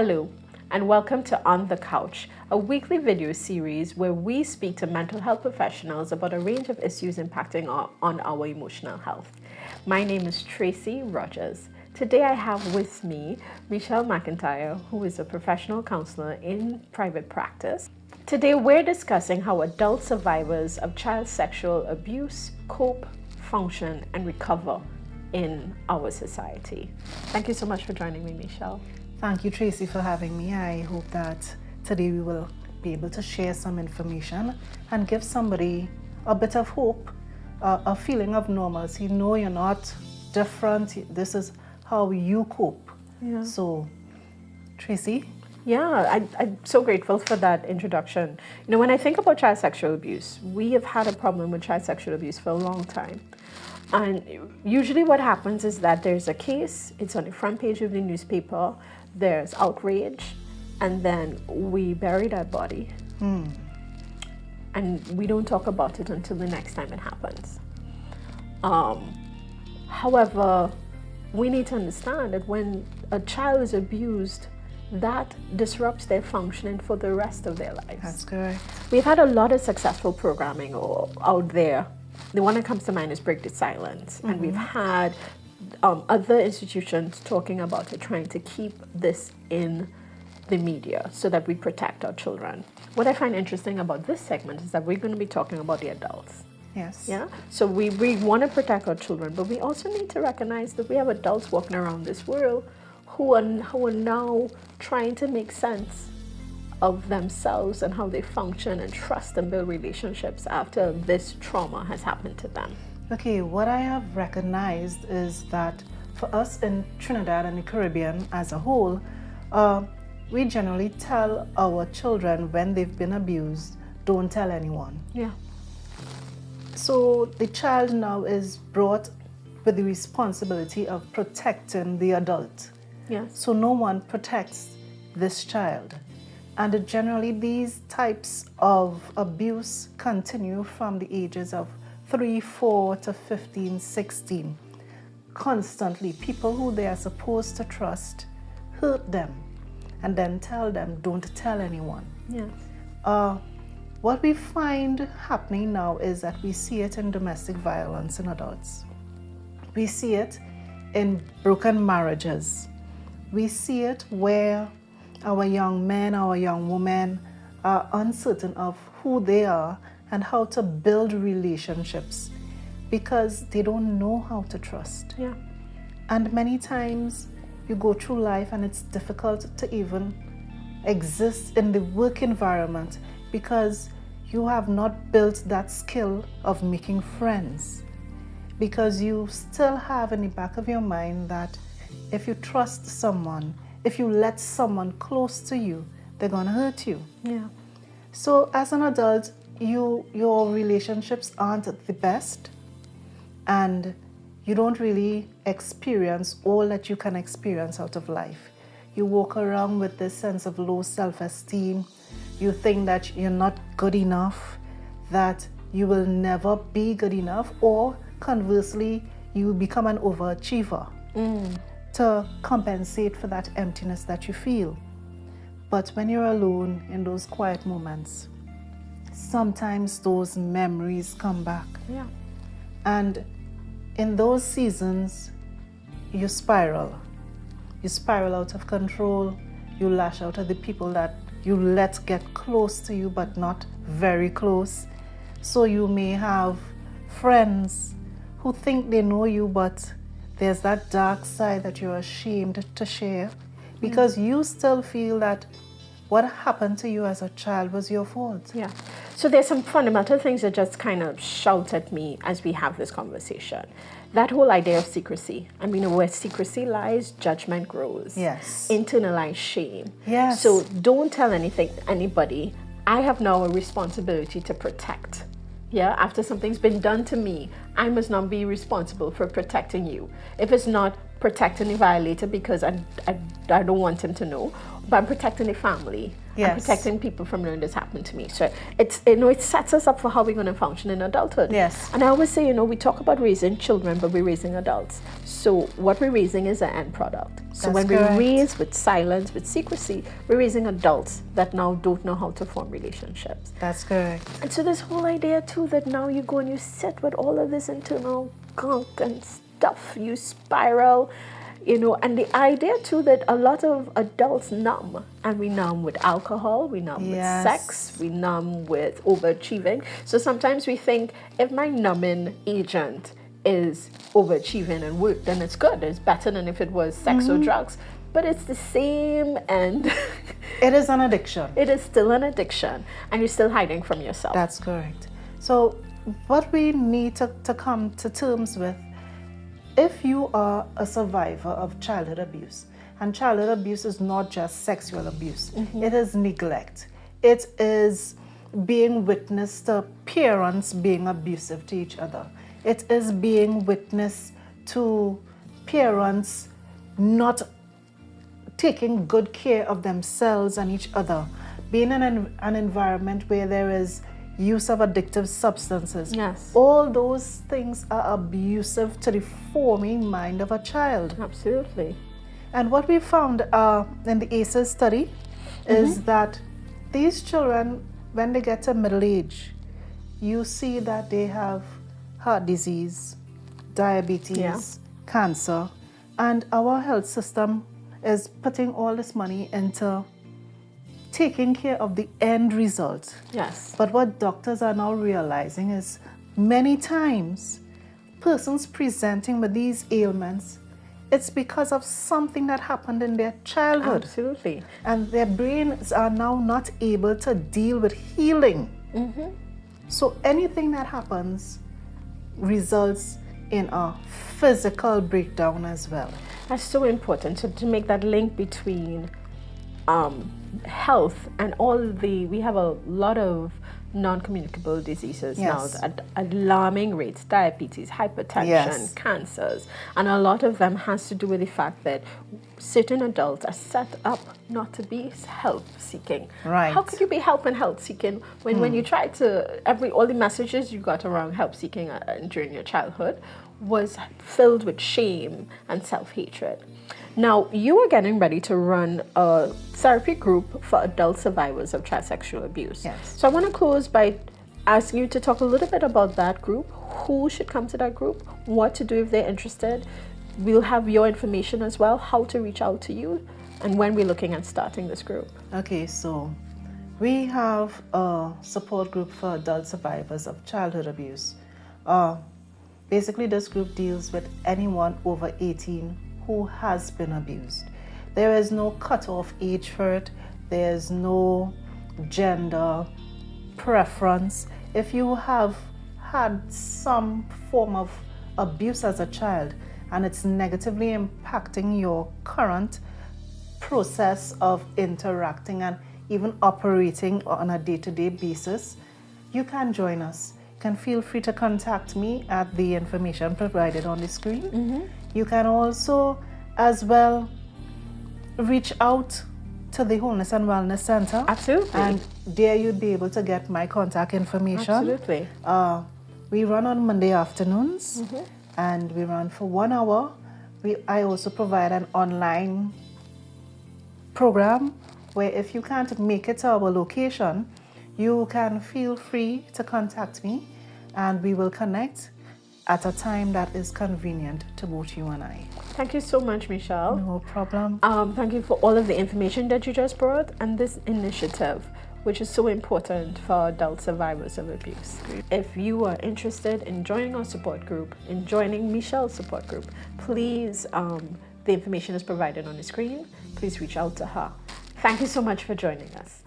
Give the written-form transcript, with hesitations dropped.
Hello, and welcome to On the Couch, a weekly video series where we speak to mental health professionals about a range of issues impacting on our emotional health. My name is Tracy Rogers. Today I have with me Michelle Mc Intyre, who is a professional counselor in private practice. Today we're discussing how adult survivors of child sexual abuse cope, function, and recover in our society. Thank you so much for joining me, Michelle. Thank you, Tracy, for having me. I hope that today we will be able to share some information and give somebody a bit of hope, a feeling of normalcy. No, you're not different. This is how you cope. Yeah. So, Tracy? Yeah, I'm so grateful for that introduction. You know, when I think about child sexual abuse, we have had a problem with child sexual abuse for a long time. And usually what happens is that there's a case, it's on the front page of the newspaper, there's outrage, and then we bury that body. And we don't talk about it until the next time it happens. However, we need to understand that when a child is abused, that disrupts their functioning for the rest of their lives. That's correct. We've had a lot of successful programming out there. The one that comes to mind is Break the Silence. And we've had other institutions talking about it, trying to keep this in the media so that we protect our children. What I find interesting about this segment is that we're going to be talking about the adults. Yes. Yeah. So we want to protect our children, but we also need to recognize that we have adults walking around this world who are now trying to make sense of themselves and how they function and trust and build relationships after this trauma has happened to them. Okay, what I have recognized is that for us in Trinidad and the Caribbean as a whole, we generally tell our children when they've been abused, don't tell anyone. Yeah. So the child now is brought with the responsibility of protecting the adult. Yes. So no one protects this child. And generally these types of abuse continue from the ages of 3, 4 to 15, 16. Constantly, people who they are supposed to trust hurt them and then tell them, don't tell anyone. Yes. What we find happening now is that we see it in domestic violence in adults. We see it in broken marriages. We see it where our young men, our young women are uncertain of who they are and how to build relationships because they don't know how to trust. Yeah. And many times you go through life and it's difficult to even exist in the work environment because you have not built that skill of making friends. Because you still have in the back of your mind that if you trust someone, if you let someone close to you, they're gonna hurt you. Yeah. So as an adult, your relationships aren't the best and you don't really experience all that you can experience out of life. You walk around with this sense of low self-esteem. You think that you're not good enough, that you will never be good enough, or conversely, you become an overachiever to compensate for that emptiness that you feel. But when you're alone in those quiet moments, sometimes those memories come back. Yeah. And in those seasons, you spiral. You spiral out of control. You lash out at the people that you let get close to you, but not very close. So you may have friends who think they know you, but there's that dark side that you're ashamed to share because you still feel that what happened to you as a child was your fault. Yeah. So there's some fundamental things that just kind of shout at me as we have this conversation. That whole idea of secrecy. I mean, where secrecy lies, judgment grows. Yes. Internalized shame. Yes. So don't tell anybody. I have now a responsibility to protect. Yeah, after something's been done to me, I must not be responsible for protecting you. If it's not protecting the violator because I I don't want him to know, but I'm protecting the family. Yes. I'm protecting people from knowing this happened to me. So it's, you know, it sets us up for how we're going to function in adulthood. Yes. And I always say, you know, we talk about raising children, but we're raising adults. So what we're raising is an end product. So That's when correct. we raise with silence, with secrecy, we're raising adults that now don't know how to form relationships. That's correct. And so this whole idea too that now you go and you sit with all of this internal gunk and stuff, you spiral, you know, and the idea too that a lot of adults numb, and we numb with alcohol, we numb Yes. with sex, we numb with overachieving. So sometimes we think if my numbing agent is overachieving and work, then it's good, it's better than if it was sex or drugs. But it's the same, and It is an addiction. it is still an addiction, and you're still hiding from yourself. That's correct. So what we need to come to terms with, if you are a survivor of childhood abuse, and childhood abuse is not just sexual abuse, it is neglect. It is being witness to parents being abusive to each other. It is being witness to parents not taking good care of themselves and each other, being in an environment where there is use of addictive substances. Yes. All those things are abusive to the forming mind of a child. Absolutely. And what we found in the ACEs study is that these children, when they get to middle age, you see that they have heart disease, diabetes, cancer, and our health system is putting all this money into taking care of the end result. Yes. But what doctors are now realizing is many times persons presenting with these ailments, it's because of something that happened in their childhood. Absolutely. And their brains are now not able to deal with healing. So anything that happens results in a physical breakdown as well. That's so important to make that link between health and all we have a lot of non-communicable diseases Yes. now at alarming rates, diabetes, hypertension, Yes. cancers, and a lot of them has to do with the fact that certain adults are set up not to be help seeking. Right. How could you be help and health seeking when you try to all the messages you got around help seeking during your childhood was filled with shame and self-hatred. Now, you are getting ready to run a therapy group for adult survivors of child sexual abuse. Yes. So I want to close by asking you to talk a little bit about that group, who should come to that group, what to do if they're interested. We'll have your information as well, how to reach out to you, and when we're looking at starting this group. Okay, so we have a support group for adult survivors of childhood abuse. Basically, this group deals with anyone over 18 who has been abused. There is no cutoff age for it. There is no gender preference. If you have had some form of abuse as a child and it's negatively impacting your current process of interacting and even operating on a day-to-day basis, you can join us. You can feel free to contact me at the information provided on the screen. You can also as well reach out to the Wholeness and Wellness Center. Absolutely. And there you'd be able to get my contact information. Absolutely. We run on Monday afternoons and we run for 1 hour. I also provide an online program where if you can't make it to our location, you can feel free to contact me and we will connect at a time that is convenient to both you and I. Thank you so much, Michelle. No problem. Thank you for all of the information that you just brought and this initiative, which is so important for adult survivors of abuse. If you are interested in joining our support group, in joining Michelle's support group, please, the information is provided on the screen. Please reach out to her. Thank you so much for joining us.